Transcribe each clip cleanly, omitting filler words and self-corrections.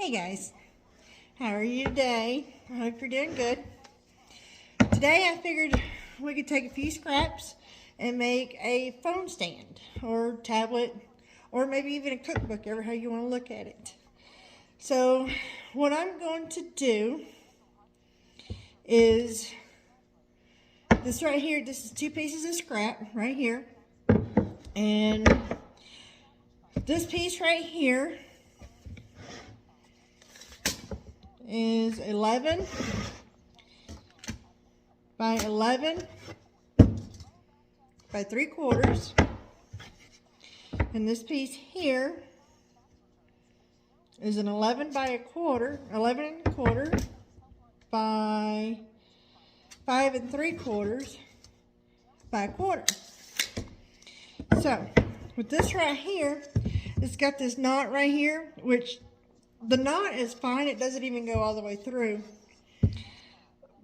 Hey guys, how are you today? I hope you're doing good. Today I figured we could take a few scraps and make a phone stand or tablet or maybe even a cookbook, ever how you want to look at it. So what I'm going to do is this right here. This is 2 pieces of scrap right here, and this piece right here is 11 by 11 by 3/4, and this piece here is an 11 by 1/4 by 5 3/4 by 1/4. So with this right here, it's got this knot right here, which the knot is fine. It doesn't even go all the way through.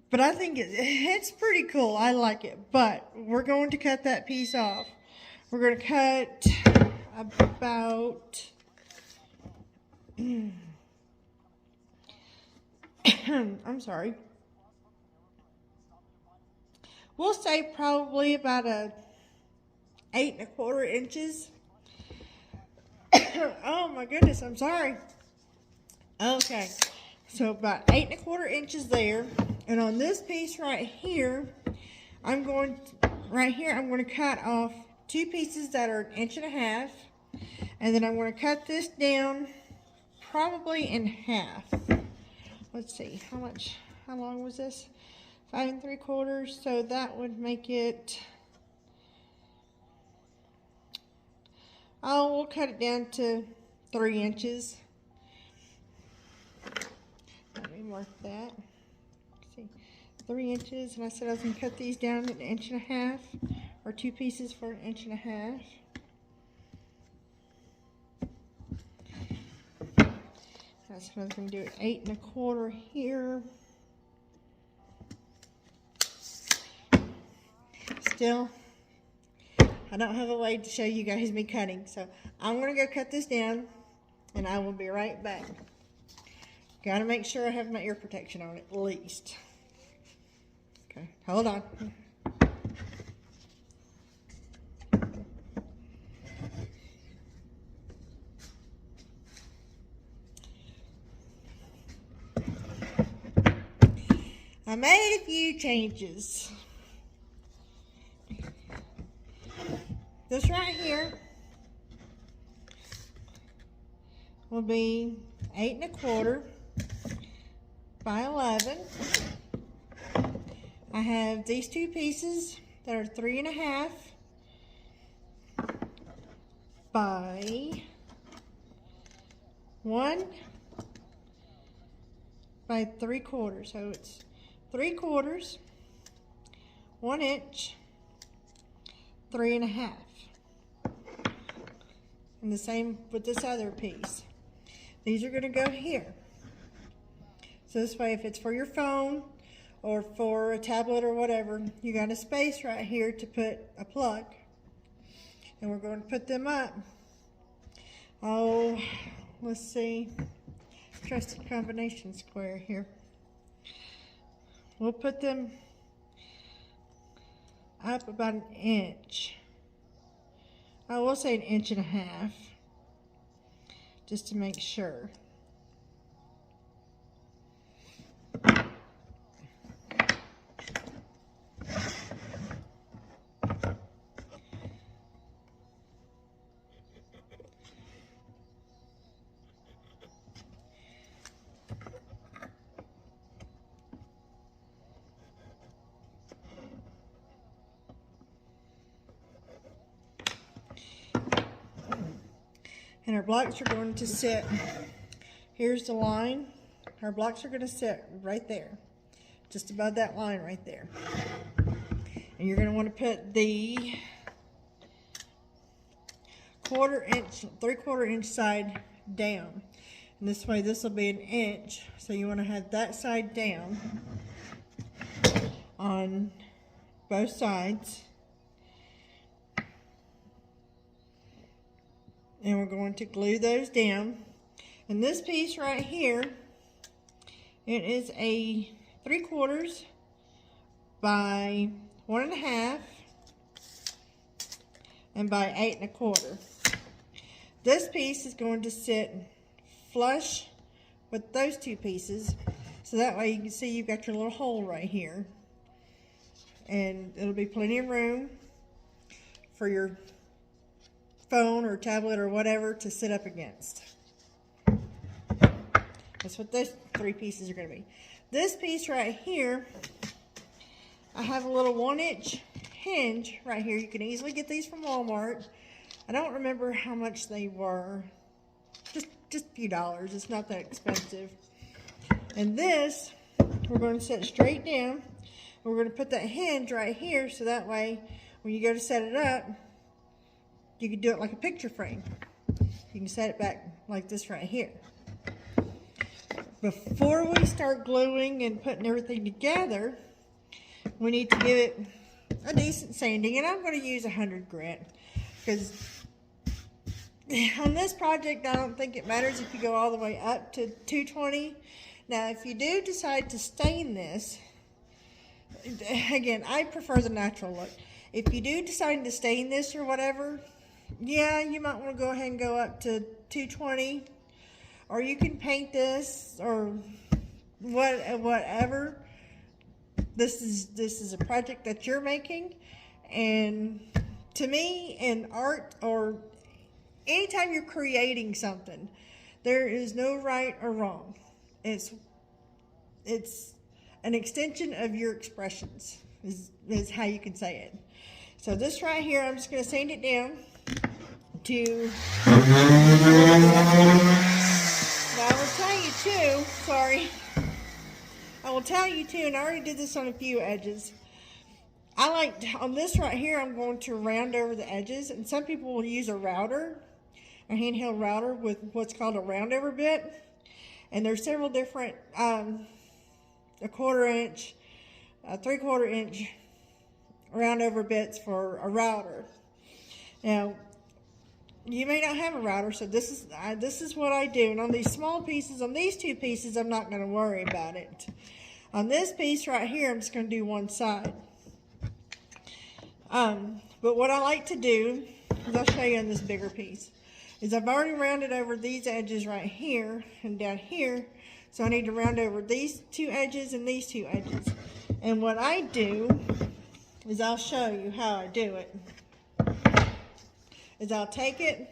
But I think it's pretty cool. I like it. But we're going to cut that piece off. We're going to cut about I'm sorry. We'll say probably about 8 1/4 inches. Oh my goodness, I'm sorry. Okay, so about 8 1/4 inches there, and on this piece right here, I'm going to cut off 2 pieces that are 1.5 inches, and then I'm going to cut this down probably in half. Let's see, how long was this? 5 3/4, so that would make it. Oh, we'll cut it down to 3 inches. Let me mark that. Let's see, 3 inches, and I said I was going to cut these down 1.5 inches, or 2 pieces for 1.5 inches. That's what I was going to do. 8 1/4 here. Still, I don't have a way to show you guys me cutting, so I'm going to go cut this down, and I will be right back. Got to make sure I have my ear protection on at least. Okay, hold on. I made a few changes. This right here will be 8 1/4 by 11. I have these 2 pieces that are 3 1/2 by 1 by 3/4. So it's 3/4, 1 inch, 3 1/2. And the same with this other piece. These are going to go here. So this way, if it's for your phone or for a tablet or whatever, you got a space right here to put a plug. And we're going to put them up. Oh, let's see. Trusted combination square here. We'll put them up about 1 inch. I will say 1.5 inches, just to make sure. And our blocks are going to sit, here's the line, our blocks are going to sit right there, just above that line right there. And you're going to want to put the 1/4 inch, 3/4 inch side down. And this way this will be 1 inch, so you want to have that side down on both sides. And we're going to glue those down. And this piece right here, it is a 3/4 by 1.5 and by 8 1/4. This piece is going to sit flush with those two pieces, so that way you can see you've got your little hole right here, and it'll be plenty of room for your phone or tablet or whatever to sit up against. That's what those three pieces are going to be. This piece right here, I have a little 1-inch hinge right here. You can easily get these from Walmart. I don't remember how much they were. Just a few dollars. It's not that expensive. And this, we're going to set it straight down. We're going to put that hinge right here, so that way when you go to set it up, you can do it like a picture frame. You can set it back like this right here. Before we start gluing and putting everything together, we need to give it a decent sanding, and I'm going to use 100 grit, because on this project I don't think it matters if you go all the way up to 220. Now if you do decide to stain this, again, I prefer the natural look. If you do decide to stain this or whatever, yeah, you might want to go ahead and go up to 220. Or you can paint this or whatever. This is a project that you're making, and to me, in art or anytime you're creating something, there is no right or wrong. It's an extension of your expressions is how you can say it. So this right here, I'm just going to sand it down to. Now, I will tell you too, sorry, I will tell you too, and I already did this on a few edges. I like, on this right here, I'm going to round over the edges, and some people will use a router, a handheld router with what's called a round-over bit, and there's several different, 1/4 inch, 3/4 inch round-over bits for a router. Now, you may not have a router, so this is what I do. And on these small pieces, on these two pieces, I'm not going to worry about it. On this piece right here, I'm just going to do one side. But what I like to do, is I'll show you on this bigger piece, is I've already rounded over these edges right here and down here. So I need to round over these two edges and these two edges. And what I do is I'll show you how I do it. Is I'll take it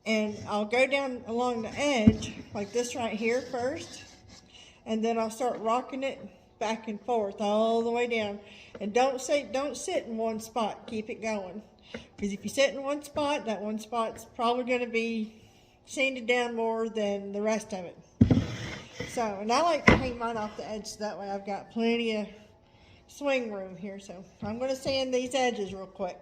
and I'll go down along the edge like this right here first, and then I'll start rocking it back and forth all the way down. And don't sit in one spot, keep it going, because if you sit in one spot, that one spot's probably going to be sanded down more than the rest of it. So, and I like to paint mine off the edge, so that way I've got plenty of swing room here. So I'm going to sand these edges real quick.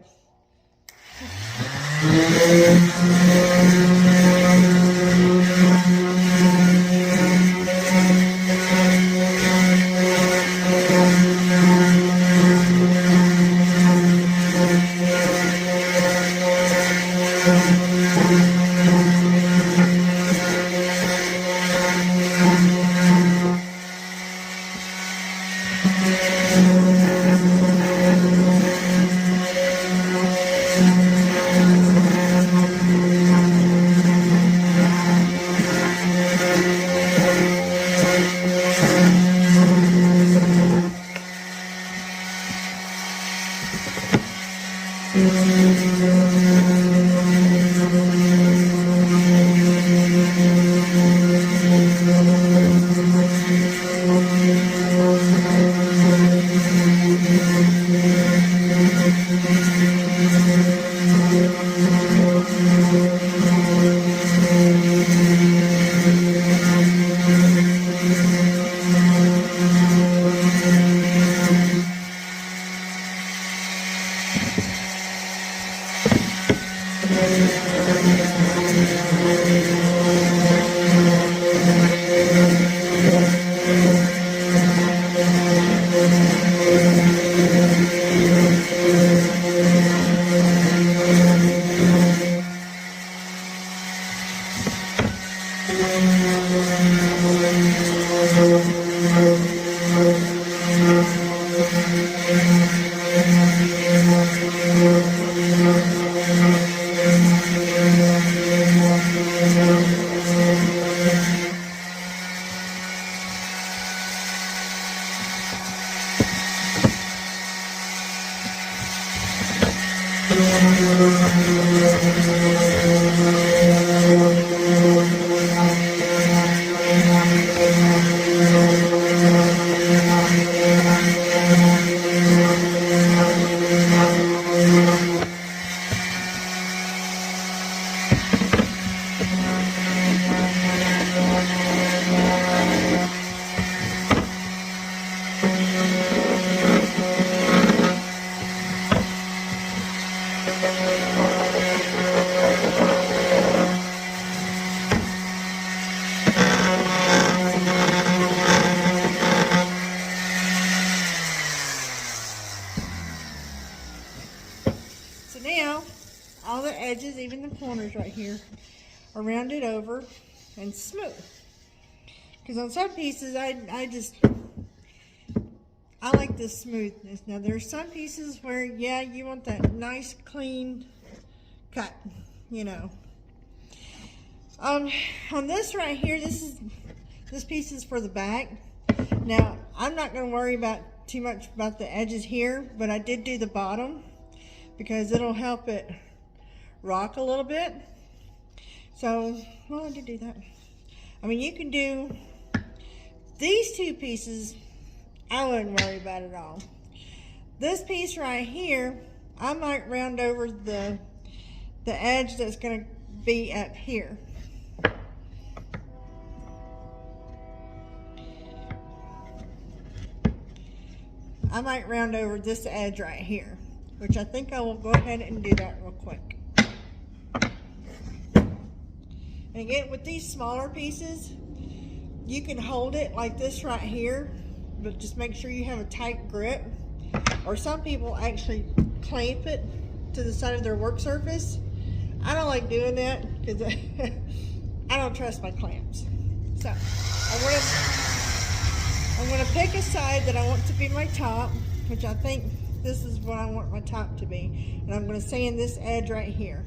So now, all the edges, even the corners right here, are rounded over and smooth. Because on some pieces, I like this smoothness. Now there's some pieces where, yeah, you want that nice clean cut, you know. On this right here, this piece is for the back. Now, I'm not going to worry too much about the edges here, but I did do the bottom because it'll help it rock a little bit. So, well, I did do that. I mean, you can do these two pieces, I wouldn't worry about it all. This piece right here, I might round over the edge that's going to be up here. I might round over this edge right here, which I think I will go ahead and do that real quick. And again, with these smaller pieces, you can hold it like this right here, but just make sure you have a tight grip. Or some people actually clamp it to the side of their work surface. I don't like doing that because I don't trust my clamps. So I'm gonna pick a side that I want to be my top, which I think this is what I want my top to be. And I'm gonna sand this edge right here.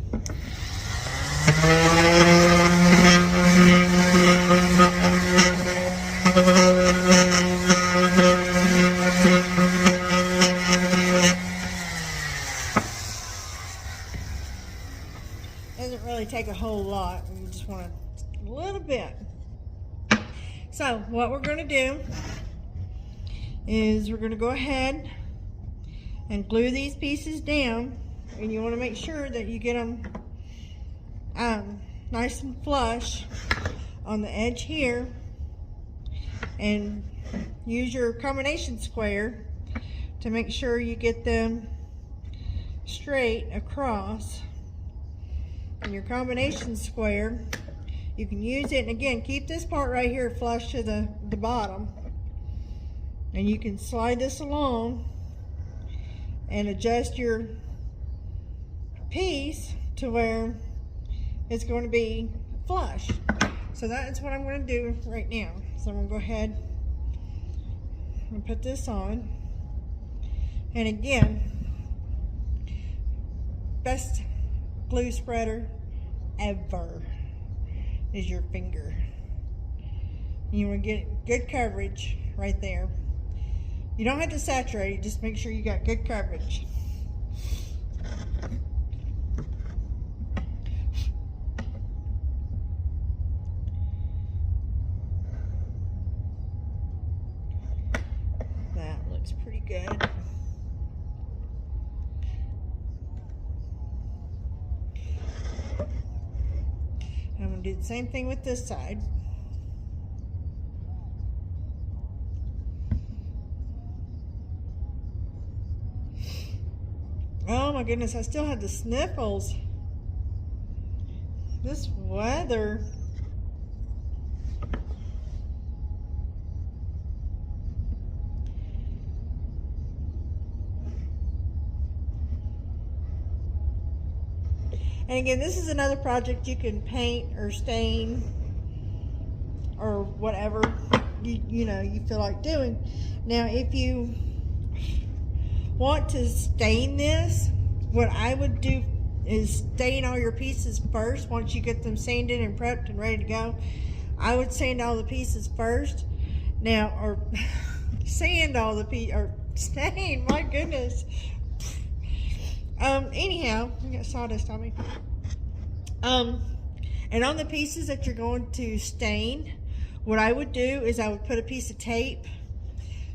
Doesn't really take a whole lot. We just want a little bit. So what we're going to do is we're going to go ahead and glue these pieces down, and you want to make sure that you get them nice and flush on the edge here, and use your combination square to make sure you get them straight across. And your combination square, you can use it, and again, keep this part right here flush to the bottom, and you can slide this along and adjust your piece to where it's going to be flush. So that's what I'm going to do right now. So I'm going to go ahead and put this on, and again, best glue spreader ever is your finger. You want to get good coverage right there. You don't have to saturate, just make sure you got good coverage. That looks pretty good. I'm going to do the same thing with this side. Oh my goodness, I still have the sniffles. This weather. And again, this is another project you can paint or stain or whatever you know you feel like doing. Now, if you want to stain this, what I would do is stain all your pieces first. Once you get them sanded and prepped and ready to go, I would sand all the pieces first. Now, or sand all the pieces, or stain, my goodness. Anyhow, I got sawdust on me. And on the pieces that you're going to stain, what I would do is I would put a piece of tape.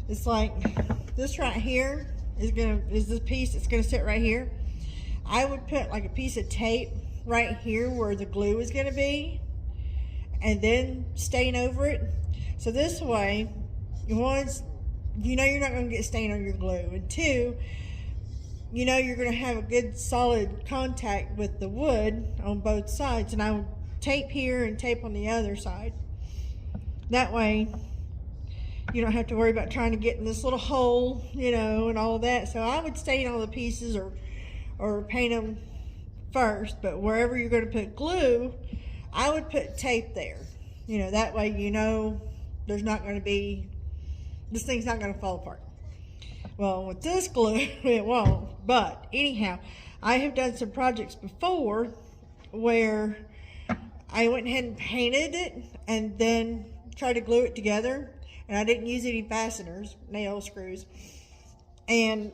It's like this right here is this piece that's gonna sit right here. I would put like a piece of tape right here where the glue is gonna be, and then stain over it. So this way, once you know you're not gonna get stain on your glue, and two, you know you're gonna have a good solid contact with the wood on both sides. And I would tape here and tape on the other side. That way you don't have to worry about trying to get in this little hole, you know, and all of that. So I would stain all the pieces or paint them first, but wherever you're going to put glue, I would put tape there. You know, that way you know there's not going to be, this thing's not going to fall apart. Well, with this glue, it won't. But anyhow, I have done some projects before where I went ahead and painted it and then tried to glue it together, and I didn't use any fasteners, nail screws, and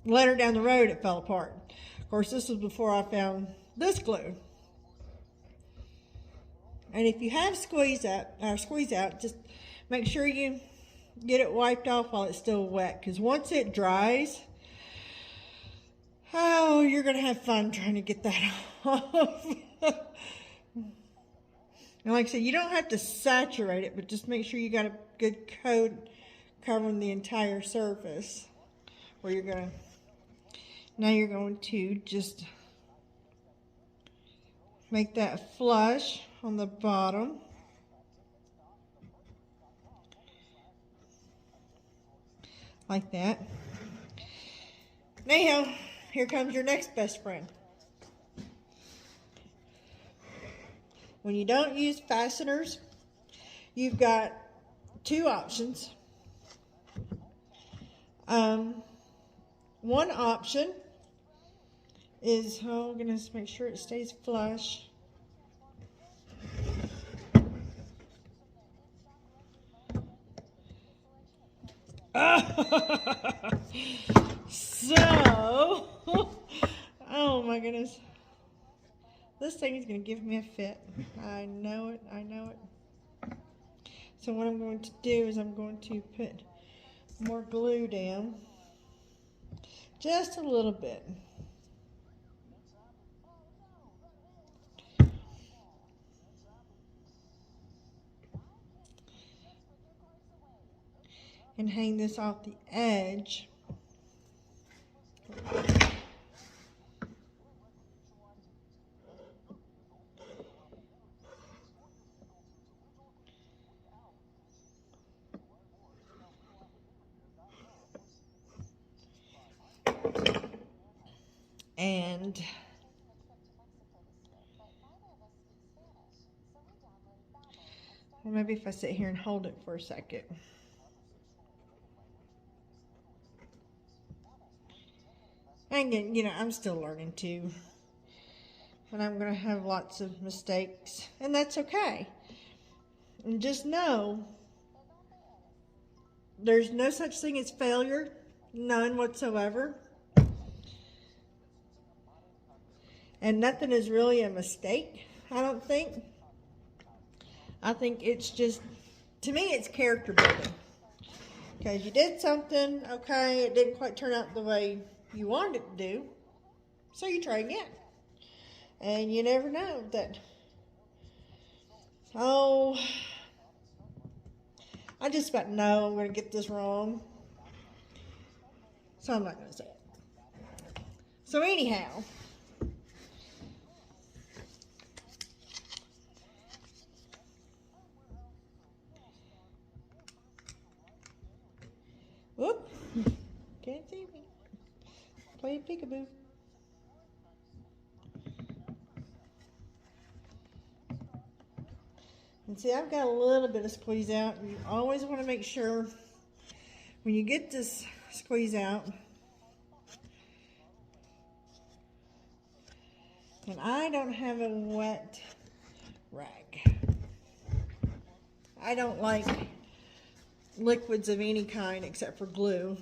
later down the road it fell apart. Of course, this was before I found this glue. And if you have squeeze out, just make sure you get it wiped off while it's still wet, because once it dries, oh, you're gonna have fun trying to get that off. And like I said, you don't have to saturate it, but just make sure you got a good coat covering the entire surface. Where you're gonna, now you're going to just make that flush on the bottom. Like that. Now, here comes your next best friend. When you don't use fasteners, you've got two options. One option is, oh goodness, make sure it stays flush. So, oh my goodness. This thing is going to give me a fit. I know it, I know it. So what I'm going to do is I'm going to put more glue down. Just a little bit. And hang this off the edge. And well, maybe if I sit here and hold it for a second. And you know, I'm still learning too. And I'm going to have lots of mistakes. And that's okay. And just know, there's no such thing as failure. None whatsoever. And nothing is really a mistake, I don't think. I think it's just, to me, it's character building. Because you did something, okay, it didn't quite turn out the way you wanted it to do, so you try again. And you never know that, oh, I just about know I'm going to get this wrong. So I'm not going to say it. So anyhow, whoop, can't see me. Playing peekaboo. And see, I've got a little bit of squeeze out. You always want to make sure when you get this squeeze out, and I don't have a wet rag. I don't like liquids of any kind except for glue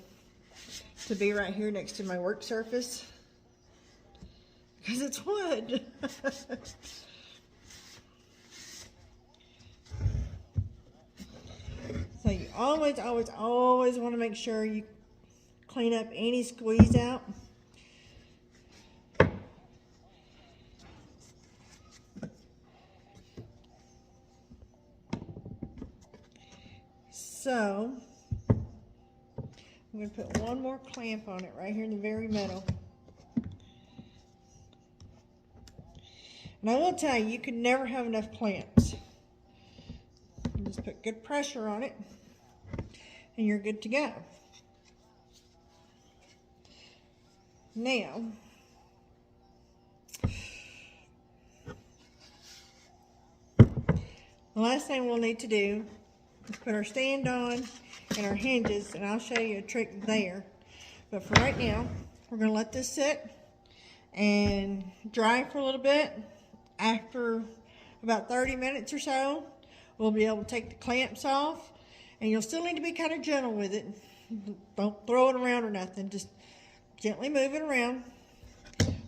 to be right here next to my work surface because it's wood. So you always want to make sure you clean up any squeeze out. So I'm going to put one more clamp on it right here in the very middle. And I will tell you, you can never have enough clamps. You just put good pressure on it and you're good to go. Now, the last thing we'll need to do is put our stand on and our hinges, and I'll show you a trick there. But for right now, we're going to let this sit and dry for a little bit. After about 30 minutes or so, we'll be able to take the clamps off, and you'll still need to be kind of gentle with it. Don't throw it around or nothing, just gently move it around.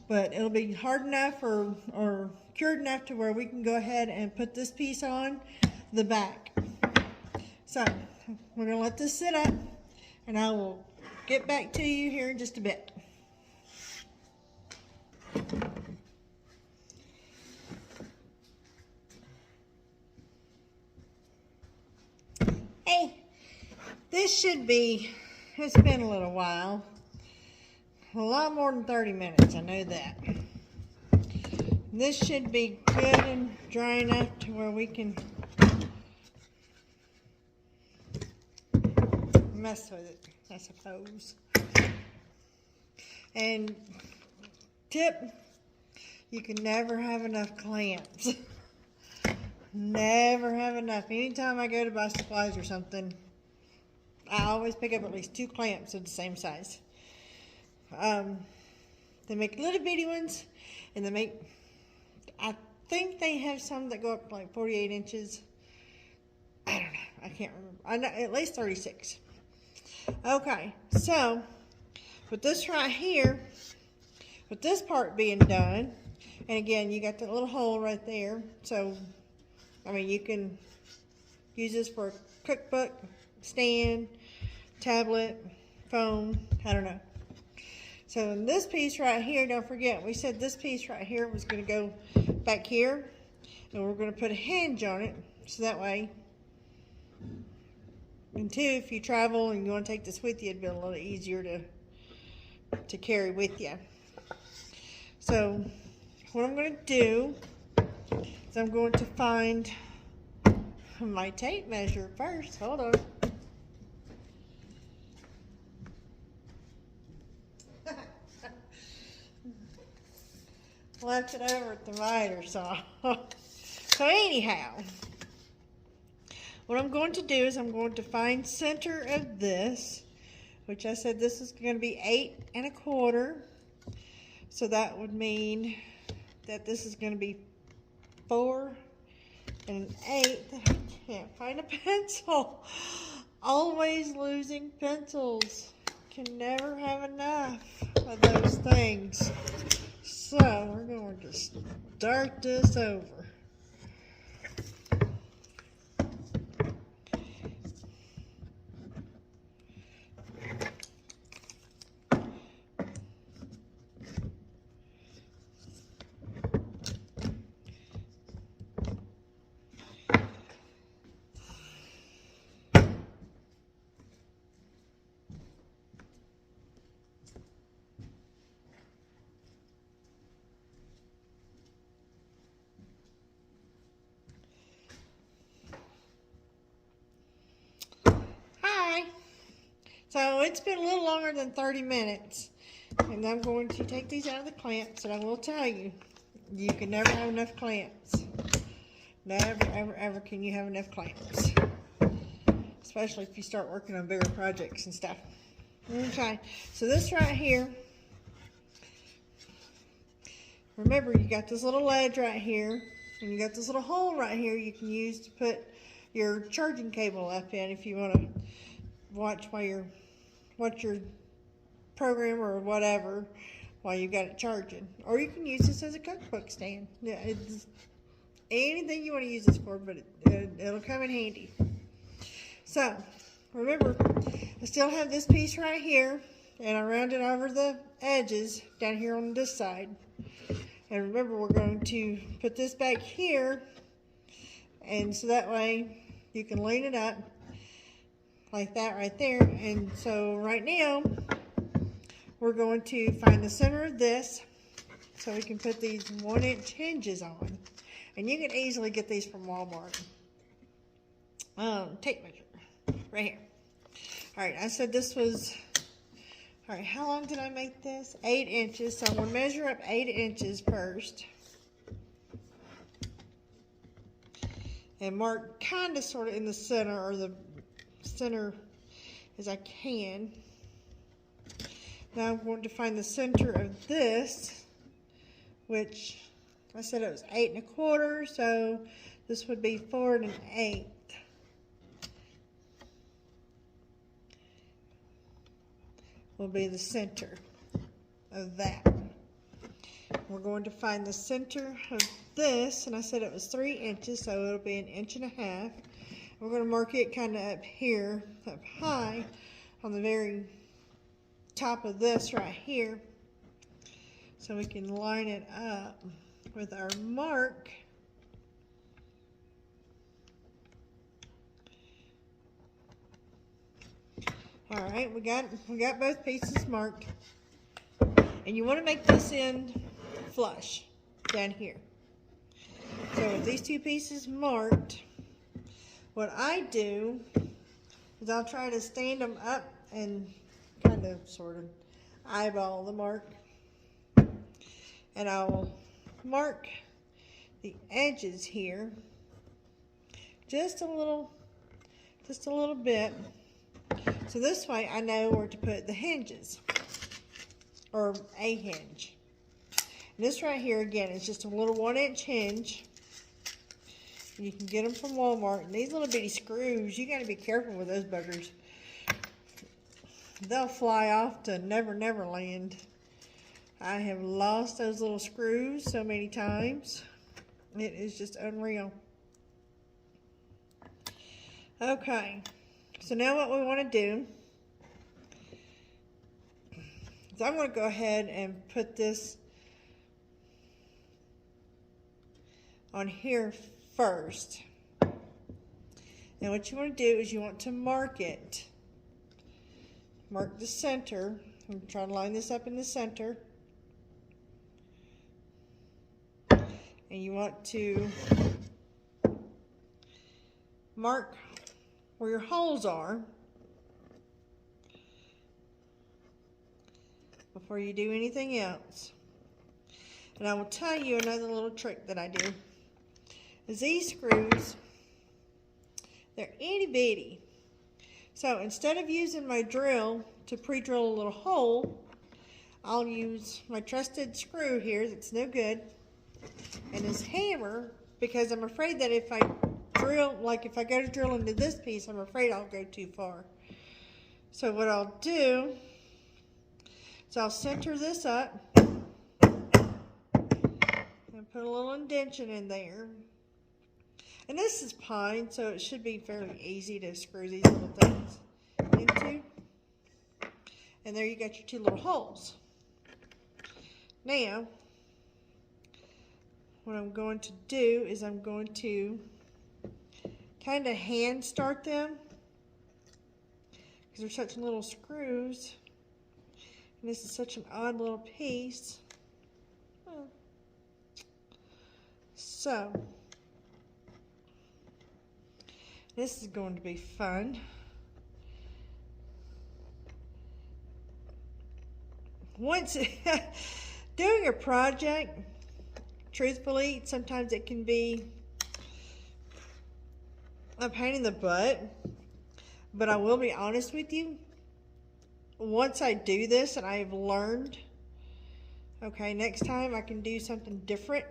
But it'll be hard enough or cured enough to where we can go ahead and put this piece on the back. So we're going to let this sit up, and I will get back to you here in just a bit. Hey, this should be, it's been a little while. A lot more than 30 minutes, I know that. This should be good and dry enough to where we can mess with it, I suppose. And tip, you can never have enough clamps. Never have enough. Anytime I go to buy supplies or something, I always pick up at least 2 clamps of the same size. They make little bitty ones, and they make, I think they have some that go up like 48 inches. I don't know. I can't remember. I know at least 36. Okay, so with this right here, with this part being done, and again, you got that little hole right there. So, I mean, you can use this for a cookbook, stand, tablet, phone, I don't know. So in this piece right here, don't forget, we said this piece right here was going to go back here, and we're going to put a hinge on it, so that way, and two, if you travel and you want to take this with you, it'd be a little easier to carry with you. So what I'm going to do is I'm going to find my tape measure first. Hold on. Left it over at the miter saw. So anyhow, what I'm going to do is I'm going to find center of this, which I said this is going to be 8 1/4. So that would mean that this is going to be 4 1/8. I can't find a pencil. Always losing pencils. Can never have enough of those things. So we're going to start this over. So it's been a little longer than 30 minutes, and I'm going to take these out of the clamps, and I will tell you, you can never have enough clamps. Never, ever, ever can you have enough clamps. Especially if you start working on bigger projects and stuff. Okay, so this right here, remember you got this little ledge right here, and you got this little hole right here you can use to put your charging cable up in if you want to watch your program or whatever while you got it charging. Or you can use this as a cookbook stand. Yeah, it's anything you want to use this for, but it'll come in handy. So, remember, I still have this piece right here, and I rounded over the edges down here on this side. And remember, we're going to put this back here, and so that way you can lean it up like that right there. And so right now, we're going to find the center of this so we can put these 1-inch hinges on. And you can easily get these from Walmart. Tape measure. Right here. Alright, I said this was, alright, how long did I make this? 8 inches. So I'm going to measure up 8 inches first. And mark kind of sort of in the center, or the center as I can. Now I'm going to find the center of this, which I said it was 8 1/4, so this would be 4 1/8. Will be the center of that. We're going to find the center of this, and I said it was 3 inches, so it'll be 1.5 inches. We're going to mark it kind of up here, up high, on the very top of this right here, so we can line it up with our mark. All right, we got both pieces marked, and you want to make this end flush down here. So with these 2 pieces marked, what I do is I'll try to stand them up and kind of sort of eyeball the mark, and I'll mark the edges here just a little bit. So this way I know where to put the hinges, or a hinge. And this right here, again, is just a little 1-inch hinge. You can get them from Walmart. And these little bitty screws, you got to be careful with those buggers. They'll fly off to Never Never Land. I have lost those little screws so many times. It is just unreal. Okay. So now what we want to do is I'm going to go ahead and put this on here first. Now what you want to do is you want to mark it. Mark the center. I'm trying to line this up in the center. And you want to mark where your holes are before you do anything else. And I will tell you another little trick that I do is these screws, they're itty bitty. So instead of using my drill to pre-drill a little hole, I'll use my trusted screw here that's no good and this hammer, because I'm afraid that if I drill, like if I go to drill into this piece, I'm afraid I'll go too far. So what I'll do is I'll center this up and put a little indentation in there. And this is pine, so it should be fairly easy to screw these little things into. And there you got your 2 little holes. Now, what I'm going to do is I'm going to kind of hand start them, because they're such little screws, and this is such an odd little piece. So this is going to be fun. Once doing a project, truthfully, sometimes it can be a pain in the butt, but I will be honest with you. Once I do this and I've learned, okay, next time I can do something different.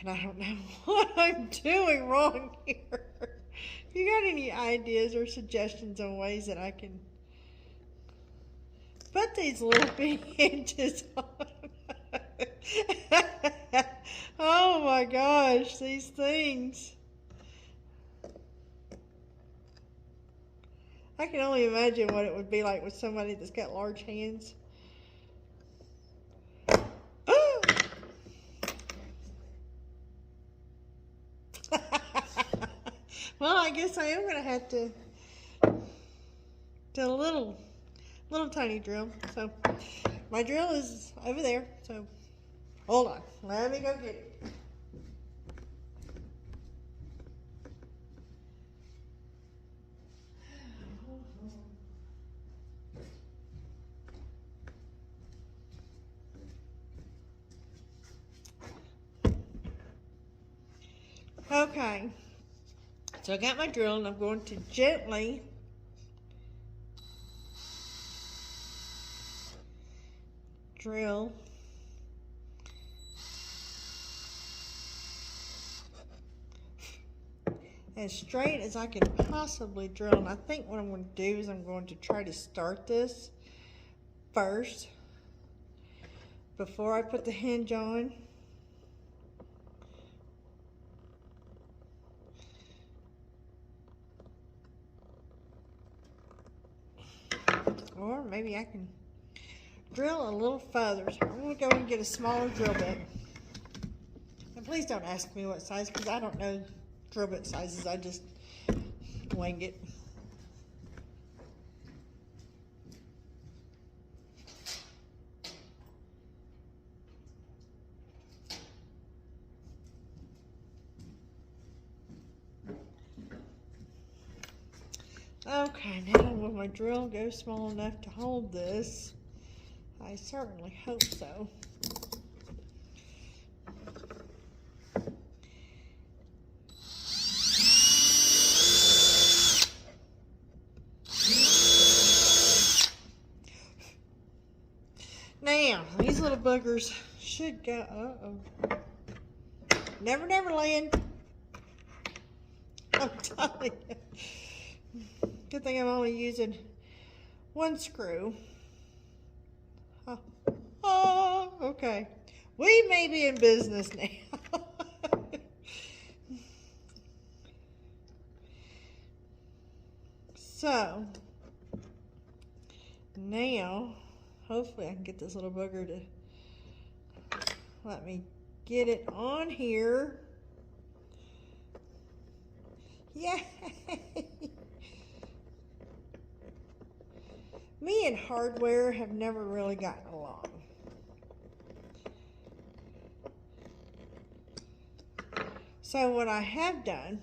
And I don't know what I'm doing wrong here. If you got any ideas or suggestions on ways that I can put these little hinges on. Oh my gosh, these things. I can only imagine what it would be like with somebody that's got large hands. Well, I guess I am going to have to do a little tiny drill. So my drill is over there. So hold on. Let me go get it. Okay. So I got my drill and I'm going to gently drill as straight as I can possibly drill. And I think what I'm going to do is I'm going to try to start this first before I put the hinge on. Or maybe I can drill a little further. So I'm going to go and get a smaller drill bit. And please don't ask me what size, because I don't know drill bit sizes. I just wing it. Okay, now will my drill go small enough to hold this? I certainly hope so. Now, these little boogers should go, uh-oh. Never, never land. I'm telling you. Good thing I'm only using one screw. Oh, okay. We may be in business now. So, now, hopefully I can get this little booger to let me get it on here. Yay! Me and hardware have never really gotten along. So what I have done,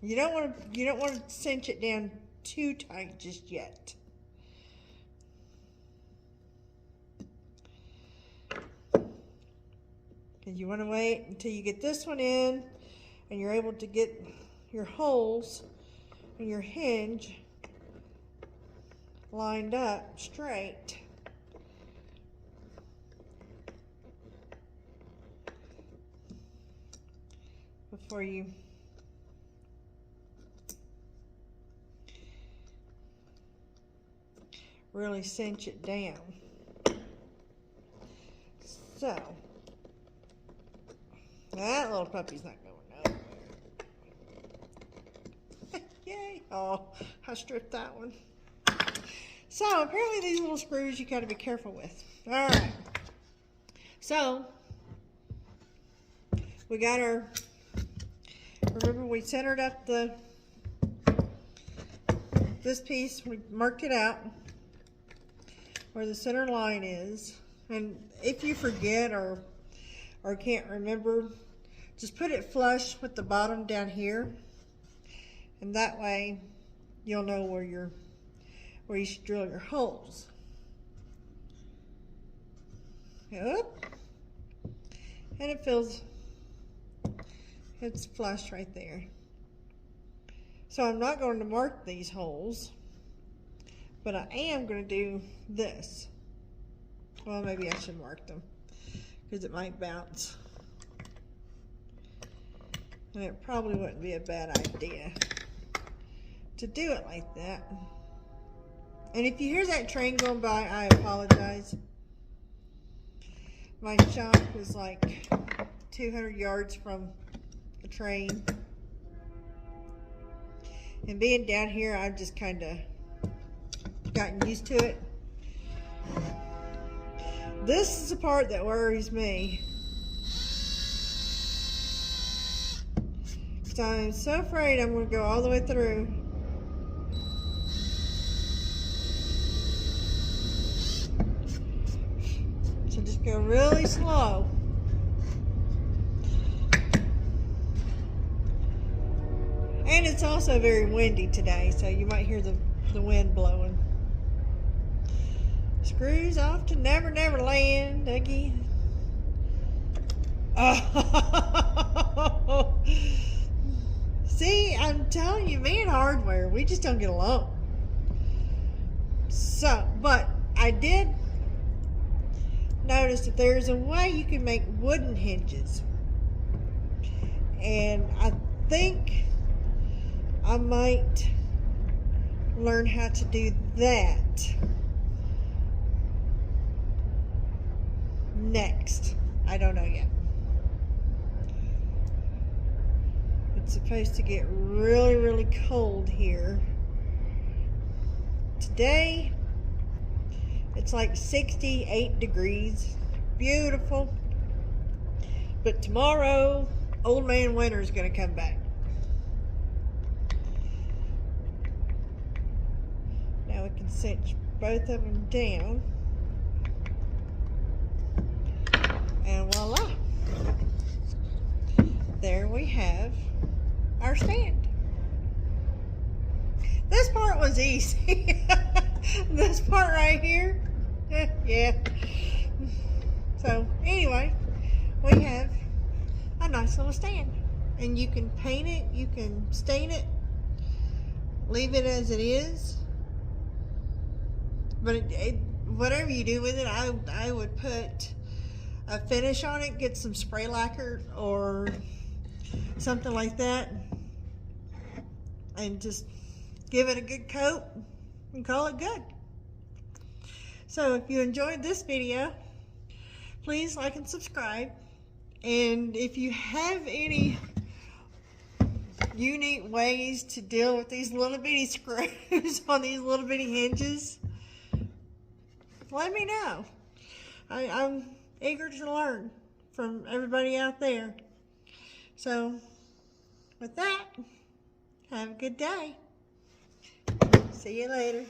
you don't want to cinch it down too tight just yet. Because you want to wait until you get this one in and you're able to get your holes and your hinge lined up straight. Before you really cinch it down. So that little puppy's not going nowhere. Yay! Oh, I stripped that one. So apparently these little screws you got to be careful with. All right. So we got our. Remember we centered up this piece. We marked it out where the center line is. And if you forget or can't remember, just put it flush with the bottom down here, and that way you'll know where you should drill your holes. Yep. And it's flush right there. So I'm not going to mark these holes, but I am going to do this. Well, maybe I should mark them because it might bounce. And it probably wouldn't be a bad idea to do it like that. And if you hear that train going by, I apologize. My shop is like 200 yards from the train. And being down here, I've just kind of gotten used to it. This is the part that worries me. So I'm so afraid I'm going to go all the way through. So just go really slow. And it's also very windy today, so you might hear the wind blowing. Screws off to Never Never Land again. Oh. See, I'm telling you, me and hardware, we just don't get along. So, but I did notice that there's a way you can make wooden hinges. And I think I might learn how to do that next. I don't know yet. It's supposed to get really, really cold here. Today, it's like 68 degrees. Beautiful. But tomorrow, Old Man Winter is going to come back. Now we can cinch both of them down. And voila. There we have our stand. This part was easy. This part right here, yeah. So anyway, we have a nice little stand. And you can paint it, you can stain it, leave it as it is. But whatever you do with it, I would put a finish on it, get some spray lacquer or something like that, and just give it a good coat and call it good. So if you enjoyed this video, please like and subscribe. And if you have any unique ways to deal with these little bitty screws on these little bitty hinges, let me know. I'm eager to learn from everybody out there. So with that, have a good day. See you later.